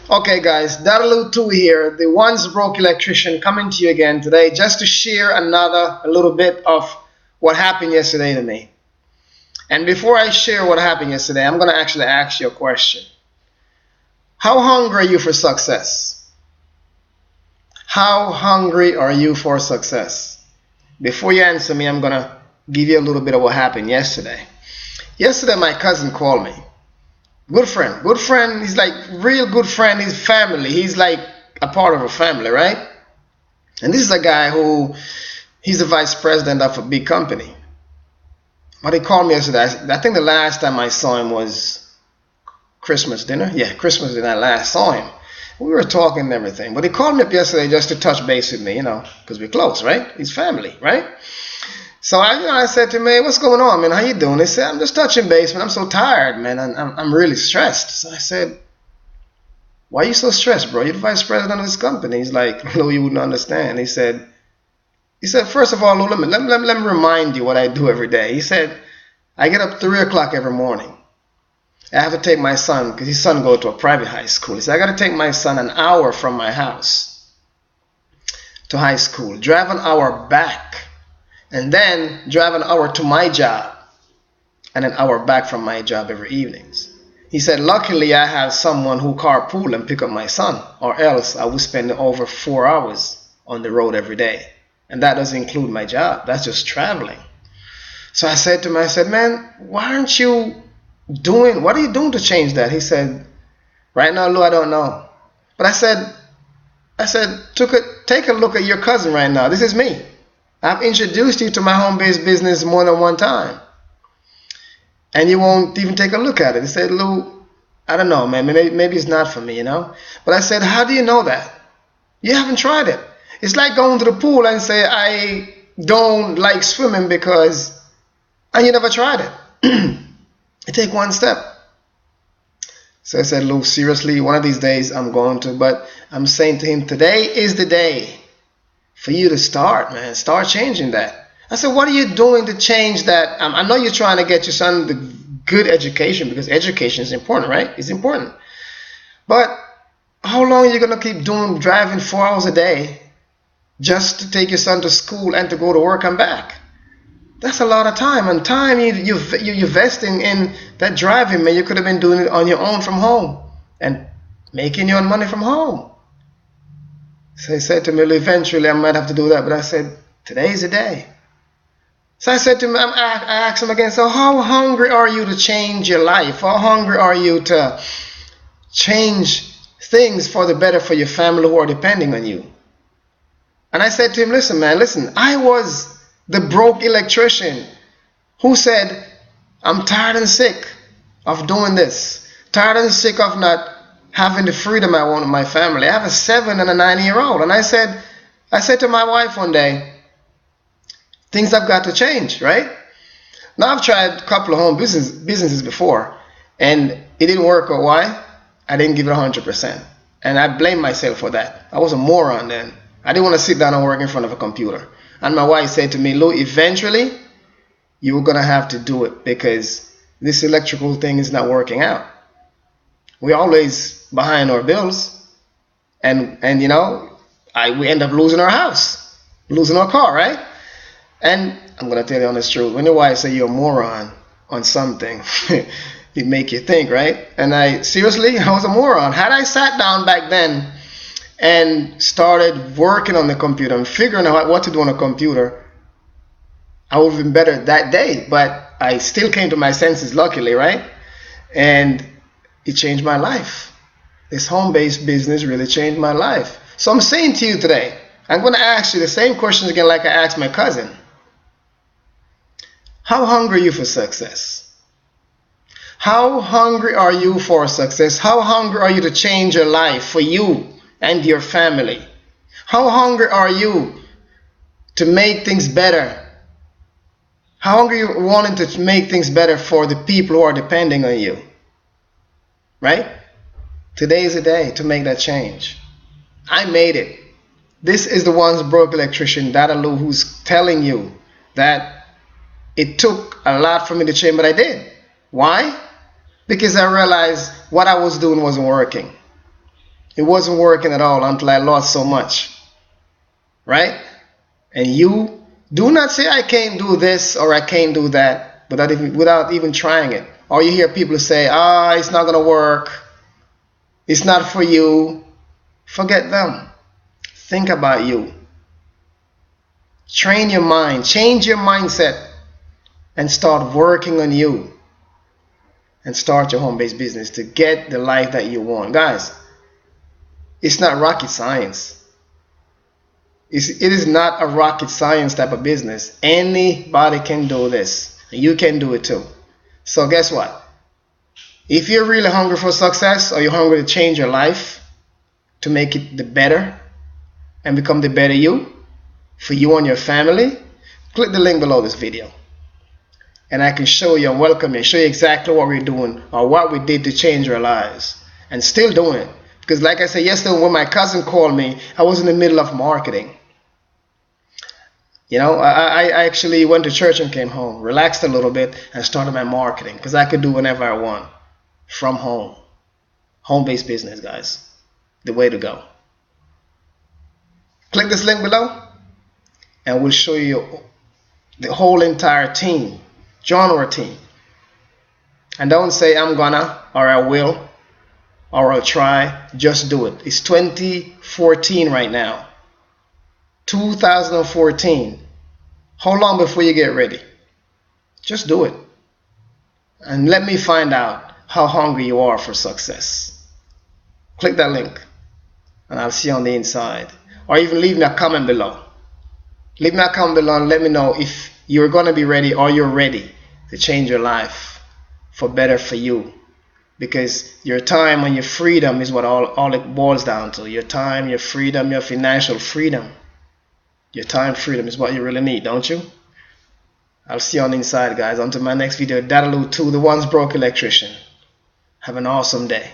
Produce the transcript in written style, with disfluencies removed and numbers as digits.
Okay, guys, Dadalu 2 here, the once broke electrician, coming to you again today just to share a little bit of what happened yesterday to me. And before I share what happened yesterday, I'm going to actually ask you a question. How hungry are you for success? How hungry are you for success? Before you answer me, I'm going to give you a little bit of what happened yesterday. Yesterday, my cousin called me. Good friend. He's like real good friend. He's family. He's like a part of a family, right? And this is a guy he's the vice president of a big company. But he called me yesterday. I think the last time I saw him was Christmas dinner. Yeah, Christmas dinner. I last saw him. We were talking and everything. But he called me up yesterday just to touch base with me, because we're close, right? He's family, right? So I said to him, "Hey, what's going on, man? How you doing?" He said, "I'm just touching base, man. I'm so tired, man. I'm really stressed." So I said, "Why are you so stressed, bro? You're the vice president of this company." He's like, "Lou, you wouldn't understand." He said, "First of all, Lou, let me remind you what I do every day." He said, "I get up 3 o'clock every morning. I have to take my son, because his son goes to a private high school. He said, I got to take my son an hour from my house to high school, drive an hour back, and then drive an hour to my job, and an hour back from my job every evenings." He said, "Luckily, I have someone who carpool and pick up my son, or else I would spend over 4 hours on the road every day. And that doesn't include my job. That's just traveling." So I said to him, "Man, what are you doing to change that?" He said, "Right now, Lou, I don't know." But I said, take a look at your cousin right now. This is me. I've introduced you to my home-based business more than one time, and you won't even take a look at it." He said, "Lou, I don't know, man. Maybe it's not for me, But I said, "How do you know that? You haven't tried it. It's like going to the pool and say, I don't like swimming and you never tried it." You take one step. So I said, "Lou, seriously, one of these days I'm going to." But I'm saying to him, today is the day for you to start, man. Start changing that. I said, "What are you doing to change that?" I know you're trying to get your son the good education, because education is important, right? It's important. But how long are you going to keep driving 4 hours a day just to take your son to school and to go to work and back? That's a lot of time. And time you're investing in that driving, man. You could have been doing it on your own from home and making your own money from home. So he said to me, "Eventually I might have to do that." But I said, today's the day. So I said to him, I asked him again, "So how hungry are you to change your life? How hungry are you to change things for the better for your family who are depending on you?" And I said to him, listen, I was the broke electrician who said, "I'm tired and sick of doing this. Tired and sick of not having the freedom I want in my family. I have a 7 and a 9-year-old. And I said to my wife one day, things have got to change, right? Now I've tried a couple of home businesses before, and it didn't work. Or why? I didn't give it 100%. And I blame myself for that. I was a moron then. I didn't want to sit down and work in front of a computer. And my wife said to me, "Lou, eventually you're going to have to do it, because this electrical thing is not working out. We're always behind our bills, and we end up losing our house, losing our car, right?" And I'm going to tell you honest truth. When your wife say you're a moron on something, it make you think, right? And I was a moron. Had I sat down back then and started working on the computer and figuring out what to do on a computer, I would have been better that day. But I still came to my senses, luckily, right? And it changed my life. This home-based business really changed my life. So I'm saying to you today, I'm going to ask you the same questions again like I asked my cousin. How hungry are you for success? How hungry are you for success? How hungry are you to change your life for you and your family? How hungry are you to make things better? How hungry are you wanting to make things better for the people who are depending on you? Right? Today is the day to make that change. I made it. This is the once broke electrician, Dadalu, who's telling you that it took a lot for me to change, but I did. Why? Because I realized what I was doing wasn't working. It wasn't working at all until I lost so much. Right? And you do not say I can't do this or I can't do that without even trying it. Or you hear people say, it's not going to work. It's not for you. Forget them. Think about you. Train your mind. Change your mindset and start working on you. And start your home-based business to get the life that you want. Guys, it's not rocket science. It is not a rocket science type of business. Anybody can do this. And you can do it too. So guess what? If you're really hungry for success, or you're hungry to change your life, to make it the better, and become the better you, for you and your family, click the link below this video. And I can show you and welcome you, show you exactly what we're doing, or what we did to change our lives. And still doing it. Because like I said yesterday, when my cousin called me, I was in the middle of marketing. You know, I actually went to church and came home, relaxed a little bit, and started my marketing. Because I could do whenever I want. From home. Home-based business, guys. The way to go. Click this link below, and we'll show you the whole entire team. Join our team. And don't say I'm gonna, or I will, or I'll try. Just do it. It's 2014 right now. 2014. How long before you get ready? Just do it. And let me find out how hungry you are for success. Click that link, and I'll see you on the inside. Or even leave me a comment below. Leave me a comment below and let me know if you're going to be ready, or you're ready to change your life for better for you. Because your time and your freedom is what all it boils down to. Your time, your freedom, your financial freedom. Your time freedom is what you really need, don't you? I'll see you on the inside, guys. Until my next video, Dadaloo 2, the once broke electrician. Have an awesome day.